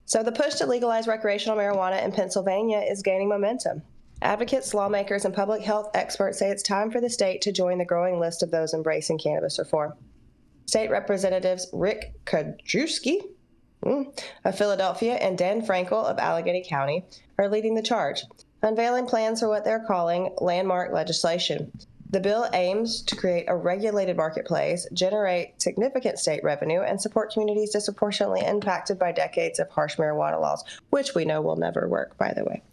So the push to legalize recreational marijuana in Pennsylvania is gaining momentum. Advocates, lawmakers, and public health experts say it's time for the state to join the growing list of those embracing cannabis reform. State Representatives Rick Kajewski of Philadelphia and Dan Frankel of Allegheny County are leading the charge, unveiling plans for what they're calling landmark legislation. The bill aims to create a regulated marketplace, generate significant state revenue, and support communities disproportionately impacted by decades of harsh marijuana laws, which we know will never work, by the way.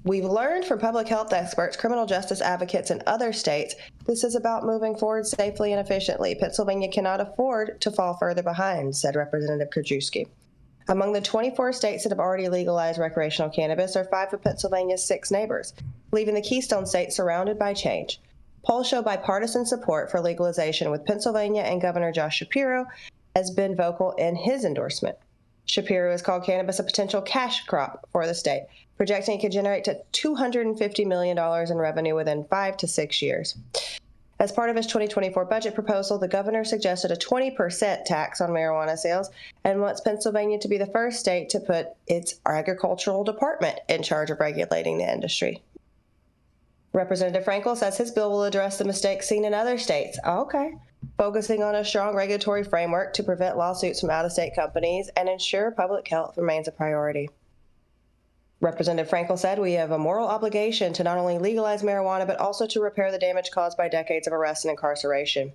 We've learned from public health experts, criminal justice advocates, and other states, this is about moving forward safely and efficiently. Pennsylvania cannot afford to fall further behind, said Representative Krajewski. Among the 24 states that have already legalized recreational cannabis are 5 of Pennsylvania's 6 neighbors, leaving the Keystone State surrounded by change. Polls show bipartisan support for legalization, with Pennsylvania and Governor Josh Shapiro has been vocal in his endorsement. Shapiro has called cannabis a potential cash crop for the state, projecting it could generate to $250 million in revenue within 5 to 6 years. As part of his 2024 budget proposal, the governor suggested a 20% tax on marijuana sales and wants Pennsylvania to be the first state to put its agricultural department in charge of regulating the industry. Representative Frankel says his bill will address the mistakes seen in other states. Okay. Focusing on a strong regulatory framework to prevent lawsuits from out-of-state companies and ensure public health remains a priority. Representative Frankel said, we have a moral obligation to not only legalize marijuana, but also to repair the damage caused by decades of arrest and incarceration.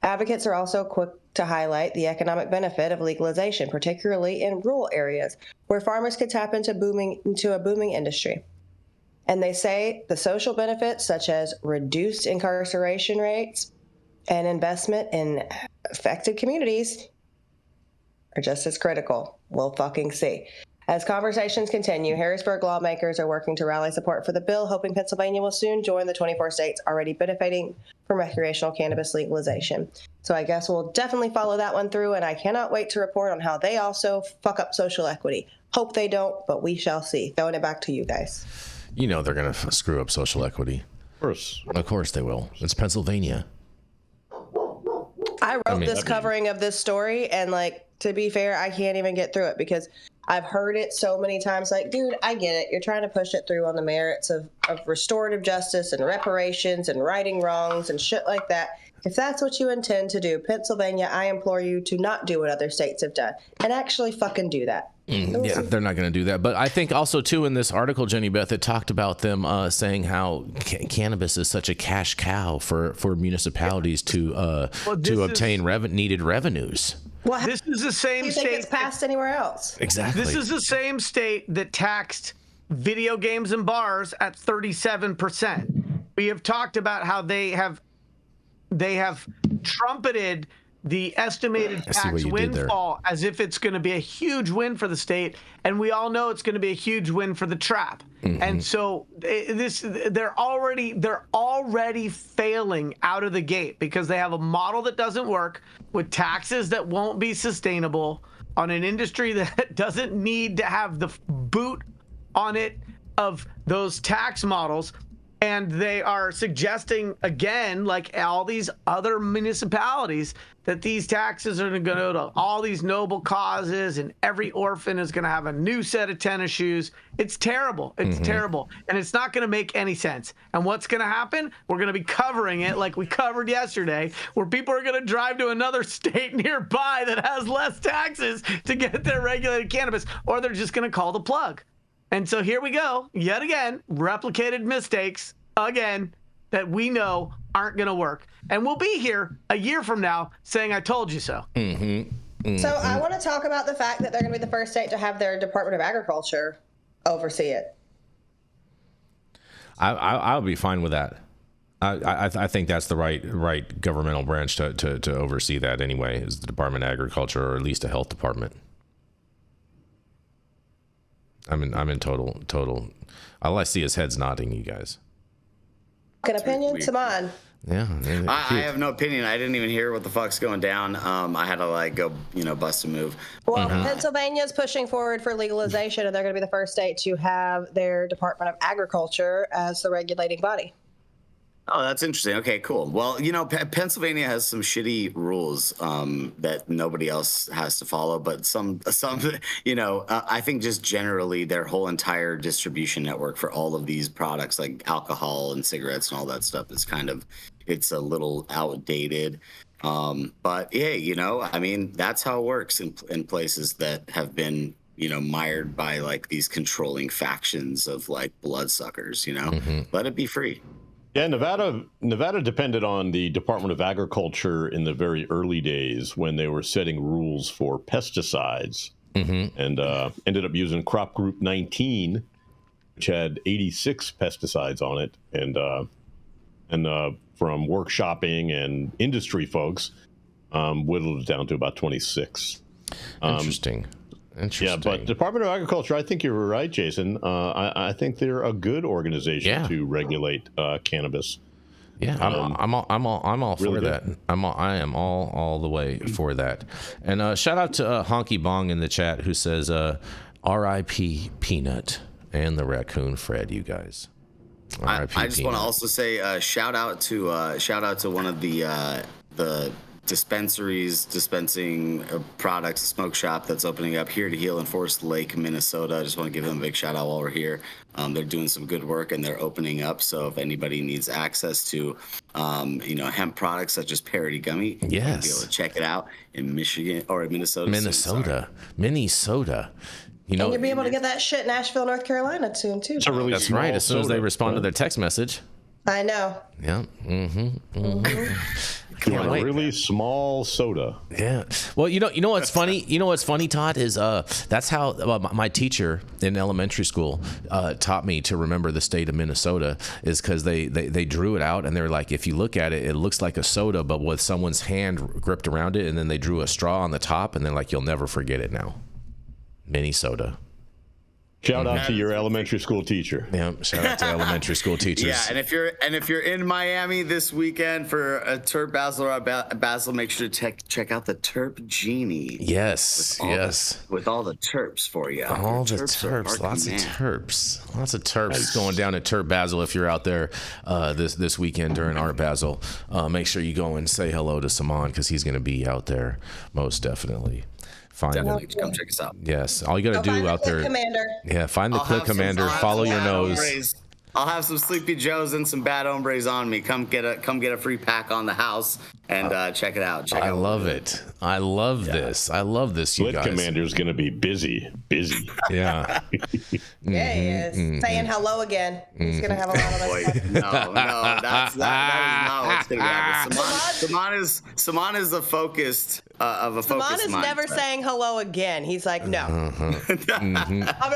Advocates are also quick to highlight the economic benefit of legalization, particularly in rural areas where farmers could tap into a booming industry. And they say the social benefits, such as reduced incarceration rates and investment in affected communities, are just as critical. We'll fucking see. As conversations continue, Harrisburg lawmakers are working to rally support for the bill, hoping Pennsylvania will soon join the 24 states already benefiting from recreational cannabis legalization. So I guess we'll definitely follow that one through, and I cannot wait to report on how they also fuck up social equity. Hope they don't, but we shall see. Throwing it back to you guys. You know they're going to screw up social equity. Of course they will. It's Pennsylvania. I wrote this covering of this story, and to be fair, I can't even get through it because I've heard it so many times. Dude, I get it. You're trying to push it through on the merits of restorative justice and reparations and righting wrongs and shit like that. If that's what you intend to do, Pennsylvania, I implore you to not do what other states have done and actually fucking do that. Yeah, they're not going to do that. But I think also, too, in this article, Jenny Beth, it talked about them saying how cannabis is such a cash cow for municipalities to obtain needed revenues. Well, this is the same state. You think it's passed anywhere else? Exactly. This is the same state that taxed video games and bars at 37%. We have talked about how they have trumpeted the estimated tax windfall as if it's going to be a huge win for the state, and we all know it's going to be a huge win for the trap. Mm-hmm. And so they're already failing out of the gate because they have a model that doesn't work with taxes that won't be sustainable on an industry that doesn't need to have the boot on it of those tax models. And they are suggesting, again, like all these other municipalities, that these taxes are going to go to all these noble causes and every orphan is going to have a new set of tennis shoes. It's terrible. It's terrible. And it's not going to make any sense. And what's going to happen? We're going to be covering it like we covered yesterday, where people are going to drive to another state nearby that has less taxes to get their regulated cannabis, or they're just going to call the plug. And so here we go, yet again, replicated mistakes, again, that we know aren't going to work. And we'll be here a year from now saying, I told you so. So I want to talk about the fact that they're going to be the first state to have their Department of Agriculture oversee it. I'll be fine with that. I think that's the right governmental branch to oversee that anyway, is the Department of Agriculture, or at least a health department. I'm in total. All I see is heads nodding, you guys. An opinion? Saman. Yeah. I have no opinion. I didn't even hear what the fuck's going down. I had to go, bust a move. Well, Pennsylvania's pushing forward for legalization, and they're going to be the first state to have their Department of Agriculture as the regulating body. Oh, that's interesting. Okay, cool. Well, Pennsylvania has some shitty rules that nobody else has to follow, but some, I think just generally their whole entire distribution network for all of these products like alcohol and cigarettes and all that stuff is it's a little outdated. But yeah, I mean, that's how it works in places that have been, mired by like these controlling factions of like bloodsuckers, let it be free. Yeah, Nevada depended on the Department of Agriculture in the very early days when they were setting rules for pesticides, and ended up using crop group 19, which had 86 pesticides on it, and from workshopping and industry folks, whittled it down to about 26. Interesting. Yeah, but Department of Agriculture, I think you're right, Jason. I think they're a good organization to regulate cannabis. Yeah, I'm all for really that. I am all the way for that. And shout out to Honky Bong in the chat who says R.I.P. Peanut and the Raccoon Fred. You guys. I just want to also say shout out to one of the dispensaries dispensing products, a smoke shop that's opening up here to Heal in Forest Lake, Minnesota. I just want to give them a big shout out while we're here. They're doing some good work and they're opening up. So if anybody needs access to, hemp products such as Parody Gummy, you can be able to check it out in Michigan or in Minnesota. Minnesota. And you'll be able to get that shit in Nashville, North Carolina soon too. That's right. As soon as they respond to their text message. I know. Yeah. Can't wait. Really small soda. Yeah. Well, you know what's funny? You know what's funny, Todd, is that's how my teacher in elementary school taught me to remember the state of Minnesota, is because they drew it out and they're like, if you look at it, it looks like a soda, but with someone's hand gripped around it, and then they drew a straw on the top, and they're like, you'll never forget it now. Mini soda. Shout out to your elementary school teacher. Yeah, shout out to elementary school teachers. Yeah, and if you're in Miami this weekend for a Terp Basil or a Basil, make sure to check out the Terp Genie. Yes, with all the terps for you. All the terps, lots of terps going down at Terp Basil. If you're out there this weekend during Art Basel, make sure you go and say hello to Saman, because he's going to be out there most definitely. Definitely come check us out. Yes, all you got to do out there. Commander. Yeah, find the Click Commander. Follow your nose. Hombres. I'll have some Sleepy Joes and some Bad Hombres on me. Come get a free pack on the house and check it out. I love it. I love this. I love this, you guys. Click Commander's gonna be busy. Yeah. Yeah, he is. Saying hello again. He's gonna have a lot of us. No, that is not what's gonna happen. Saman is the focused of a focused Saman is mindset. never saying hello again. He's like, no. I'll be